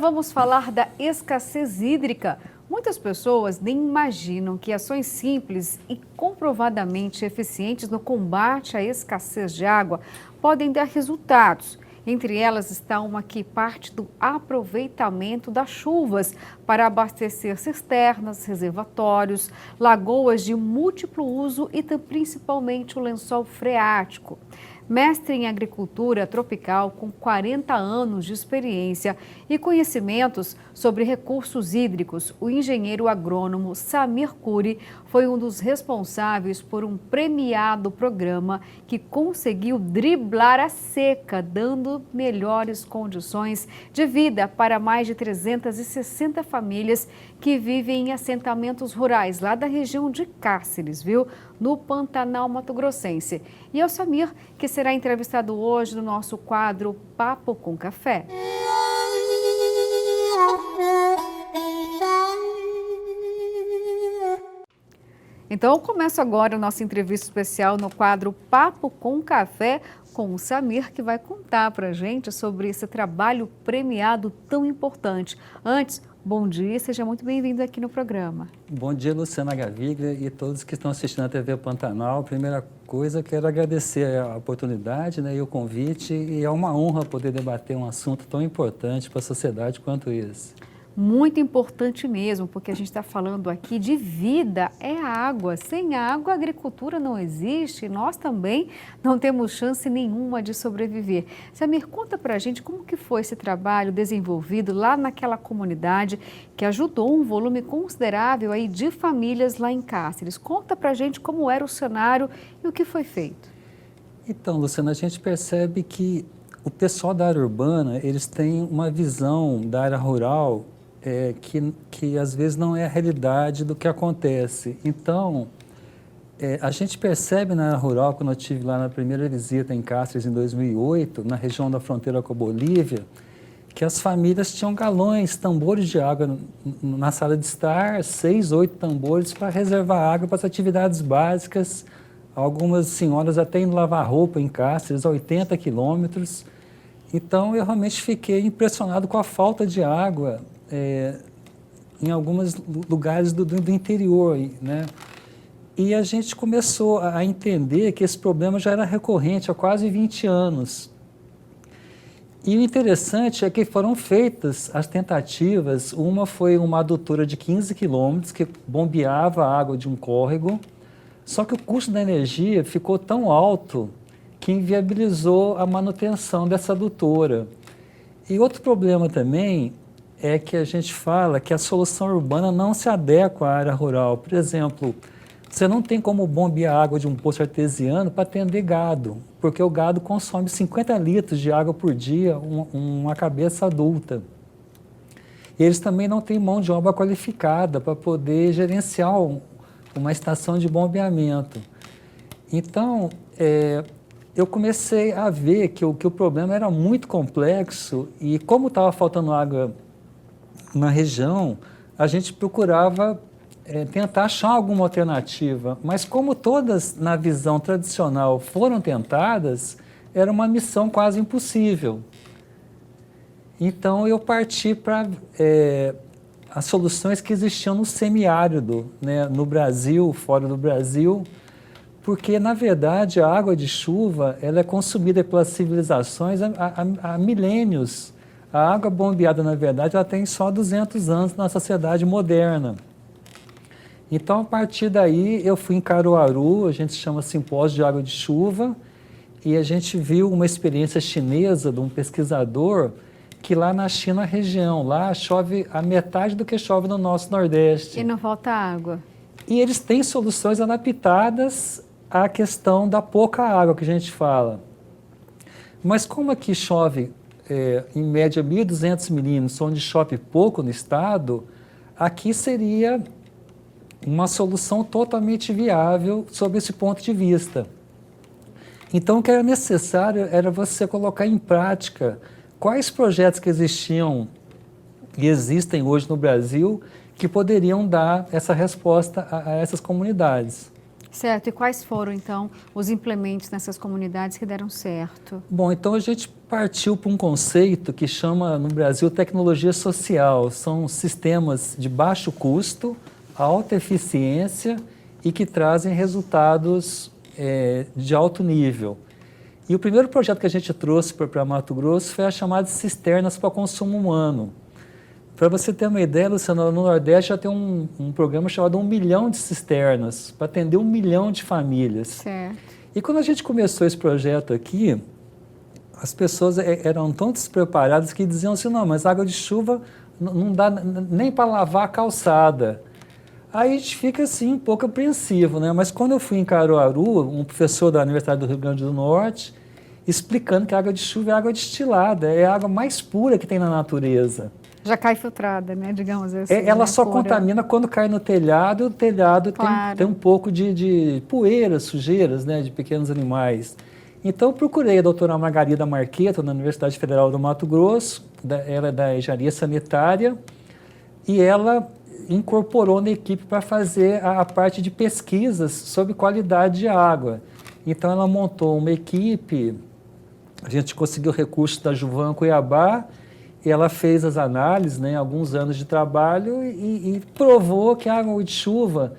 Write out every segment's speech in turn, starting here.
Vamos falar da escassez hídrica. Muitas pessoas nem imaginam que ações simples e comprovadamente eficientes no combate à escassez de água podem dar resultados. Entre elas está uma que parte do aproveitamento das chuvas para abastecer cisternas, reservatórios, lagoas de múltiplo uso e principalmente o lençol freático. Mestre em agricultura tropical com 40 anos de experiência e conhecimentos sobre recursos hídricos, o engenheiro agrônomo Samir Khoury foi um dos responsáveis por um premiado programa que conseguiu driblar a seca, dando melhores condições de vida para mais de 360 famílias que vivem em assentamentos rurais lá da região de Cáceres, no Pantanal Mato Grossense. E é o Samir que será entrevistado hoje no nosso quadro Papo com Café. Então, eu começo agora a nossa entrevista especial no quadro Papo com Café com o Samir, que vai contar para a gente sobre esse trabalho premiado tão importante. Antes, bom dia, seja muito bem-vindo aqui no programa. Bom dia, Luciana Gaviglia e todos que estão assistindo a TV Pantanal. Primeira coisa, quero agradecer a oportunidade, e o convite, e é uma honra poder debater um assunto tão importante para a sociedade quanto esse. Muito importante mesmo, porque a gente está falando aqui de vida, é água. Sem água, a agricultura não existe, nós também não temos chance nenhuma de sobreviver. Samir, conta pra gente como que foi esse trabalho desenvolvido lá naquela comunidade que ajudou um volume considerável aí de famílias lá em Cáceres. Conta pra gente como era o cenário e o que foi feito. Então, Luciana, a gente percebe que o pessoal da área urbana, eles têm uma visão da área rural que às vezes não é a realidade do que acontece. Então, a gente percebe na área rural, quando eu estive lá na primeira visita em Cáceres em 2008, na região da fronteira com a Bolívia, que as famílias tinham galões, tambores de água na sala de estar, 6, 8 tambores para reservar água para as atividades básicas, algumas senhoras até indo lavar roupa em Cáceres, a 80 quilômetros. Então, eu realmente fiquei impressionado com a falta de água em alguns lugares do interior, né? E a gente começou a entender que esse problema já era recorrente há quase 20 anos. E o interessante é que foram feitas as tentativas. Uma foi uma adutora de 15 quilômetros que bombeava a água de um córrego, só que o custo da energia ficou tão alto que inviabilizou a manutenção dessa adutora. E outro problema também é que a gente fala que a solução urbana não se adequa à área rural. Por exemplo, você não tem como bombear a água de um poço artesiano para atender gado, porque o gado consome 50 litros de água por dia, uma cabeça adulta. E eles também não têm mão de obra qualificada para poder gerenciar uma estação de bombeamento. Então, eu comecei a ver que o problema era muito complexo e como estava faltando água na região, a gente procurava tentar achar alguma alternativa, mas como todas na visão tradicional foram tentadas, era uma missão quase impossível. Então eu parti para as soluções que existiam no semiárido, né, no Brasil, fora do Brasil, porque na verdade a água de chuva ela é consumida pelas civilizações há milênios. A água bombeada, na verdade, ela tem só 200 anos na sociedade moderna. Então, a partir daí, eu fui em Caruaru, a gente chama Simpósio de Água de Chuva, e a gente viu uma experiência chinesa de um pesquisador que lá na China, região, lá chove a metade do que chove no nosso Nordeste. E não falta água. E eles têm soluções adaptadas à questão da pouca água que a gente fala. Mas como aqui chove em média 1.200 milímetros, onde chove pouco no estado, aqui seria uma solução totalmente viável sob esse ponto de vista. Então, o que era necessário era você colocar em prática quais projetos que existiam e existem hoje no Brasil que poderiam dar essa resposta a essas comunidades. Certo. E quais foram, então, os implementos nessas comunidades que deram certo? Bom, então a gente partiu para um conceito que chama, no Brasil, tecnologia social. São sistemas de baixo custo, alta eficiência e que trazem resultados de alto nível. E o primeiro projeto que a gente trouxe para Mato Grosso foi a chamada de cisternas para consumo humano. Para você ter uma ideia, Luciana, no Nordeste já tem um programa chamado 1 milhão de cisternas, para atender 1 milhão de famílias. Certo. E quando a gente começou esse projeto aqui, as pessoas eram tão despreparadas que diziam assim, não, mas água de chuva não dá nem para lavar a calçada. Aí a gente fica assim um pouco apreensivo, né? Mas quando eu fui em Caruaru, um professor da Universidade do Rio Grande do Norte, explicando que a água de chuva é água destilada, é a água mais pura que tem na natureza. Já cai filtrada, né? Digamos assim. Ela só pura. Contamina quando cai no telhado, e o telhado Claro. tem um pouco de poeira, sujeiras, né? De pequenos animais. Então, eu procurei a doutora Margarida Marqueta, na Universidade Federal do Mato Grosso, ela é da Engenharia Sanitária, e ela incorporou na equipe para fazer a parte de pesquisas sobre qualidade de água. Então, ela montou uma equipe, a gente conseguiu recursos da Juvan Cuiabá, e ela fez as análises, né, alguns anos de trabalho, e provou que a água de chuva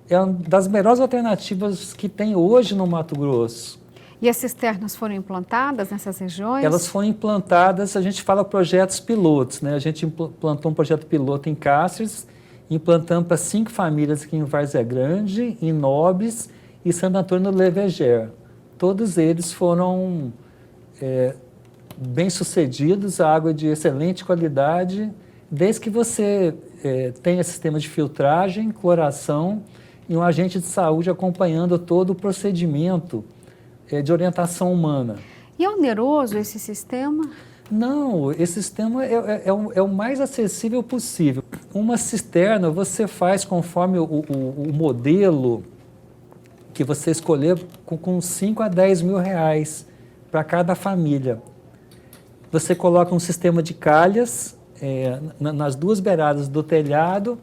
é uma das melhores alternativas que tem hoje no Mato Grosso. E as cisternas foram implantadas nessas regiões? Elas foram implantadas, a gente fala projetos pilotos, né? A gente implantou um projeto piloto em Cáceres, implantamos para 5 famílias aqui em Várzea Grande, em Nobres e Santo Antônio do Leveger. Todos eles foram bem-sucedidos, a água de excelente qualidade, desde que você tenha sistema de filtragem, cloração e um agente de saúde acompanhando todo o procedimento de orientação humana. E é oneroso esse sistema? Não, esse sistema é o mais acessível possível. Uma cisterna você faz conforme o modelo que você escolher, com 5 a 10 mil reais para cada família. Você coloca um sistema de calhas nas 2 beiradas do telhado.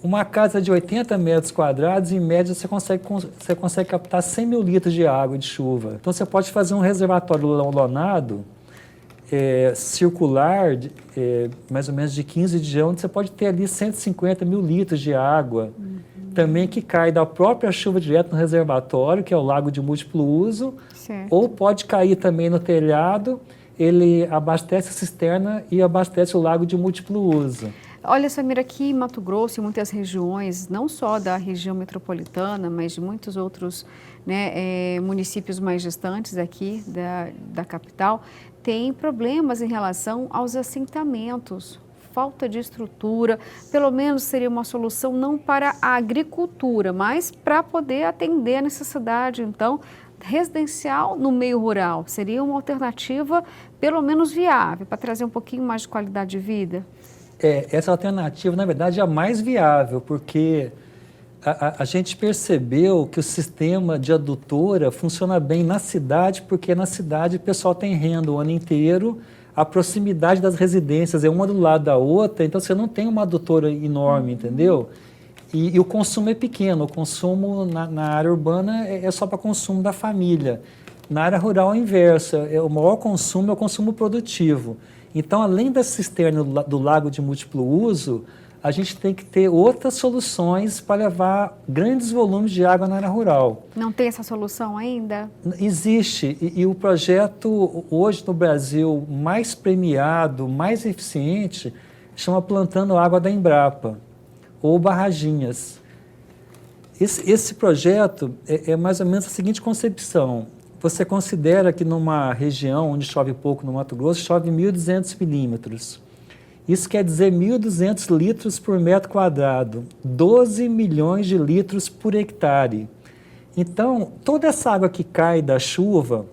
Uma casa de 80 metros quadrados, em média, você consegue captar 100 mil litros de água de chuva. Então, você pode fazer um reservatório lonado, circular, mais ou menos de 15 de diâmetro, você pode ter ali 150 mil litros de água. Também que cai da própria chuva direto no reservatório, que é o lago de múltiplo uso, certo. Ou pode cair também no telhado, ele abastece a cisterna e abastece o lago de múltiplo uso. Olha, Samira, aqui em Mato Grosso e muitas regiões, não só da região metropolitana, mas de muitos outros, né, municípios mais distantes aqui da capital, tem problemas em relação aos assentamentos, falta de estrutura. Pelo menos seria uma solução não para a agricultura, mas para poder atender a necessidade, então, residencial no meio rural. Seria uma alternativa, pelo menos viável, para trazer um pouquinho mais de qualidade de vida? Essa alternativa, na verdade, é a mais viável, porque a gente percebeu que o sistema de adutora funciona bem na cidade, porque na cidade o pessoal tem renda o ano inteiro, a proximidade das residências é uma do lado da outra, então você não tem uma adutora enorme, entendeu? E o consumo é pequeno, o consumo na área urbana é só para consumo da família. Na área rural é o inverso, o maior consumo é o consumo produtivo. Então, além da cisterna do lago de múltiplo uso, a gente tem que ter outras soluções para levar grandes volumes de água na área rural. Não tem essa solução ainda? Existe, e o projeto hoje no Brasil mais premiado, mais eficiente, chama Plantando Água da Embrapa, ou Barraginhas. Esse projeto é mais ou menos a seguinte concepção. Você considera que numa região onde chove pouco no Mato Grosso, chove 1.200 milímetros. Isso quer dizer 1.200 litros por metro quadrado, 12 milhões de litros por hectare. Então, toda essa água que cai da chuva,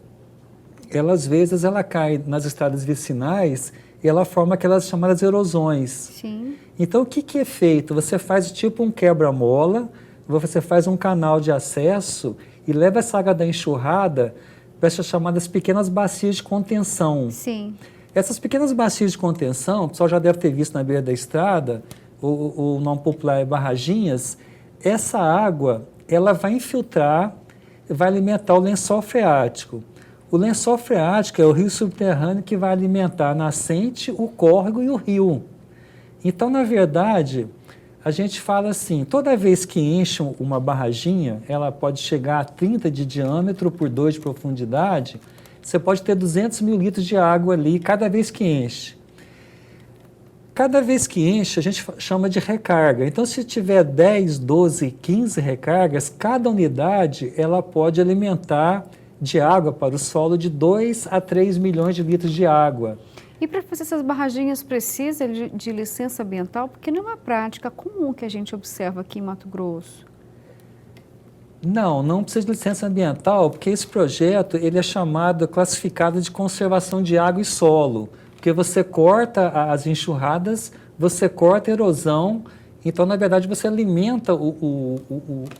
às vezes ela cai nas estradas vicinais e ela forma aquelas chamadas erosões. Sim. Então, o que é feito? Você faz tipo um quebra-mola, você faz um canal de acesso e leva essa água da enxurrada para essas chamadas pequenas bacias de contenção. Sim. Essas pequenas bacias de contenção, o pessoal já deve ter visto na beira da estrada, o nome popular é barraginhas, essa água ela vai infiltrar, vai alimentar o lençol freático. O lençol freático é o rio subterrâneo que vai alimentar a nascente, o córrego e o rio. Então, na verdade, a gente fala assim, toda vez que enche uma barraginha, ela pode chegar a 30 de diâmetro por 2 de profundidade, você pode ter 200 mil litros de água ali cada vez que enche. Cada vez que enche, a gente chama de recarga. Então, se tiver 10, 12, 15 recargas, cada unidade ela pode alimentar de água para o solo de 2 a 3 milhões de litros de água. E para fazer essas barraginhas precisa de licença ambiental? Porque não é uma prática comum que a gente observa aqui em Mato Grosso. Não, não precisa de licença ambiental, porque esse projeto ele é chamado, classificado de conservação de água e solo, porque você corta as enxurradas, você corta a erosão, então, na verdade, você alimenta o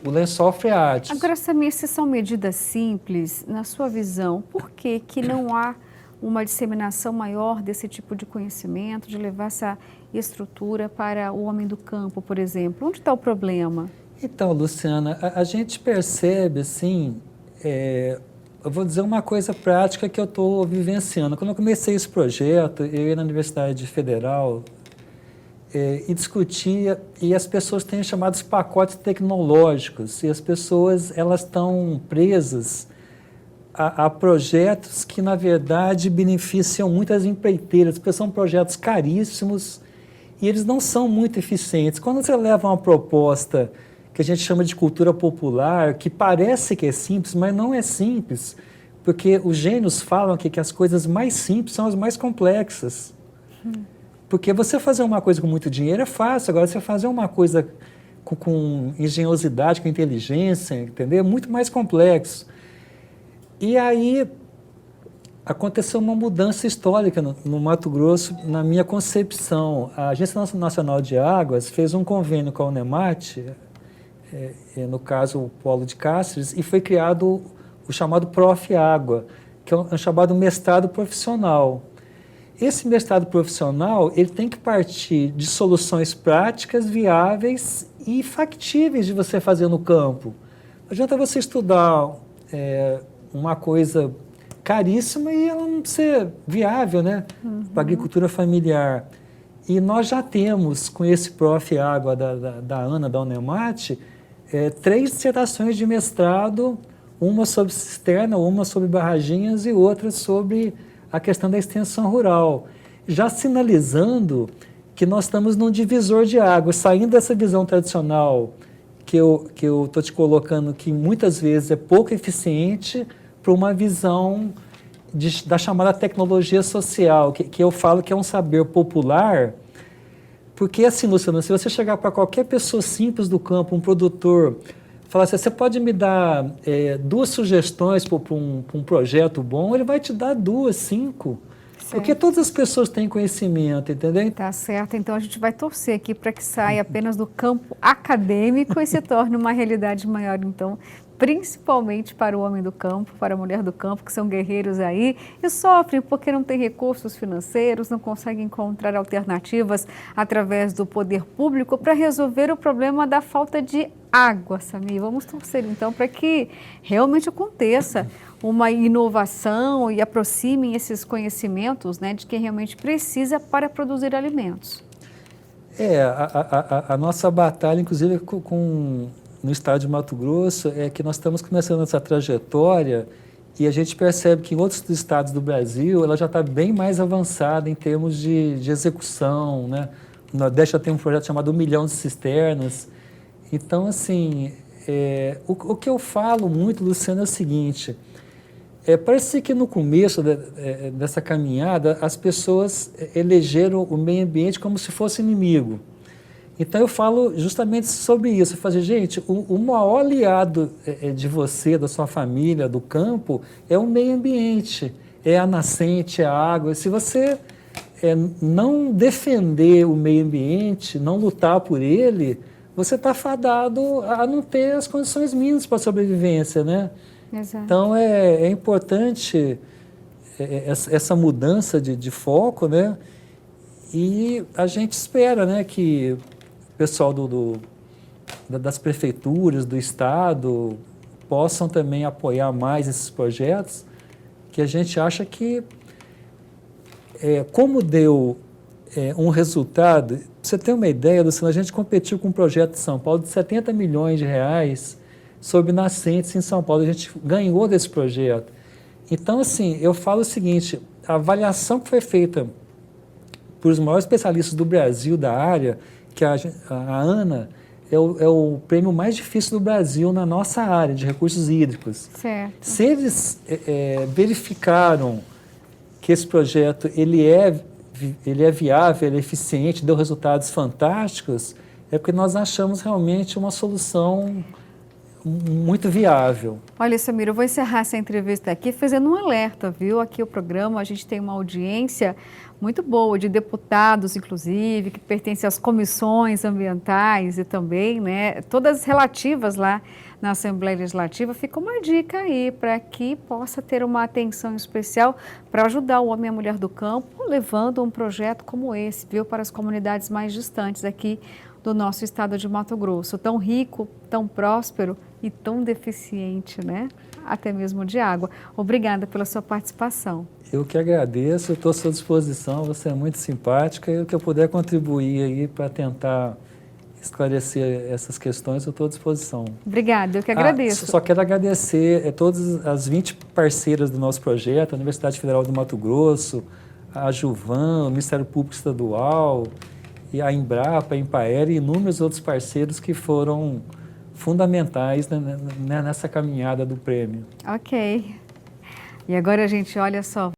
lençol freático. Agora, Samir, se são medidas simples, na sua visão, por que não há uma disseminação maior desse tipo de conhecimento, de levar essa estrutura para o homem do campo, por exemplo? Onde está o problema? Então, Luciana, a gente percebe, assim, eu vou dizer uma coisa prática que eu estou vivenciando. Quando eu comecei esse projeto, eu ia na Universidade Federal e discutia, e as pessoas têm chamados pacotes tecnológicos, e as pessoas elas estão presas a projetos que, na verdade, beneficiam muitas empreiteiras, porque são projetos caríssimos e eles não são muito eficientes. Quando você leva uma proposta que a gente chama de cultura popular, que parece que é simples, mas não é simples, porque os gênios falam que as coisas mais simples são as mais complexas. Porque você fazer uma coisa com muito dinheiro é fácil, agora você fazer uma coisa com engenhosidade, com inteligência, entendeu? É muito mais complexo. E aí aconteceu uma mudança histórica no Mato Grosso, na minha concepção. A Agência Nacional de Águas fez um convênio com a Unemat, no caso o Polo de Cáceres, e foi criado o chamado Prof. Água, que é um chamado mestrado profissional. Esse mestrado profissional ele tem que partir de soluções práticas, viáveis e factíveis de você fazer no campo. Não adianta você estudar uma coisa caríssima e ela não ser viável, né, para a agricultura familiar. E nós já temos, com esse Prof. Água da Ana, da Unemat, 3 dissertações de mestrado, uma sobre cisterna, uma sobre barraginhas e outra sobre a questão da extensão rural, já sinalizando que nós estamos num divisor de águas, saindo dessa visão tradicional que eu estou te colocando, que muitas vezes é pouco eficiente, para uma visão da chamada tecnologia social, que eu falo que é um saber popular, porque assim, Luciano, se você chegar para qualquer pessoa simples do campo, um produtor, falar assim, você pode me dar 2 sugestões para um projeto bom, ele vai te dar 2, 5, certo. Porque todas as pessoas têm conhecimento, entendeu? Tá certo, então a gente vai torcer aqui para que saia apenas do campo acadêmico e se torne uma realidade maior, então, principalmente para o homem do campo, para a mulher do campo, que são guerreiros aí e sofrem porque não têm recursos financeiros, não conseguem encontrar alternativas através do poder público para resolver o problema da falta de água, Samir. Vamos torcer então para que realmente aconteça uma inovação e aproximem esses conhecimentos, né, de quem realmente precisa para produzir alimentos. A nossa batalha, inclusive, no estado de Mato Grosso, é que nós estamos começando essa trajetória e a gente percebe que em outros estados do Brasil ela já está bem mais avançada em termos de execução, né? O Nordeste já tem um projeto chamado 1 milhão de cisternas. Então, assim, o que eu falo muito, Luciano, é o seguinte, parece que no começo dessa caminhada as pessoas elegeram o meio ambiente como se fosse inimigo. Então, eu falo justamente sobre isso. Eu falo, gente, o maior aliado de você, da sua família, do campo, é o meio ambiente, é a nascente, é a água. Se você não defender o meio ambiente, não lutar por ele, você está fadado a não ter as condições mínimas para a sobrevivência, né? Exato. Então, é importante essa mudança de foco, né? E a gente espera, né, que o pessoal das prefeituras, do Estado, possam também apoiar mais esses projetos, que a gente acha que, como deu um resultado, pra você ter uma ideia, Luciano, a gente competiu com um projeto de São Paulo de 70 milhões de reais sobre nascentes em São Paulo, a gente ganhou desse projeto. Então, assim, eu falo o seguinte, a avaliação que foi feita por os maiores especialistas do Brasil da área, que a ANA é o prêmio mais difícil do Brasil na nossa área de recursos hídricos. Certo. Se eles verificaram que esse projeto ele é viável, ele é eficiente, deu resultados fantásticos, é porque nós achamos realmente uma solução muito viável. Olha, Samir, eu vou encerrar essa entrevista aqui fazendo um alerta, viu? Aqui o programa, a gente tem uma audiência muito boa de deputados, inclusive, que pertencem às comissões ambientais e também, né, todas relativas lá na Assembleia Legislativa. Fica uma dica aí para que possa ter uma atenção especial para ajudar o homem e a mulher do campo, levando um projeto como esse, viu, para as comunidades mais distantes aqui do nosso estado de Mato Grosso, tão rico, tão próspero e tão deficiente, né? Até mesmo de água. Obrigada pela sua participação. Eu que agradeço, eu estou à sua disposição, você é muito simpática e o que eu puder contribuir aí para tentar esclarecer essas questões, eu estou à disposição. Obrigada, eu que agradeço. Só quero agradecer todas as 20 parceiras do nosso projeto, a Universidade Federal do Mato Grosso, a Juvan, o Ministério Público Estadual, e a Embrapa, a Empaer e inúmeros outros parceiros que foram fundamentais nessa caminhada do prêmio. Ok. E agora, gente, olha só.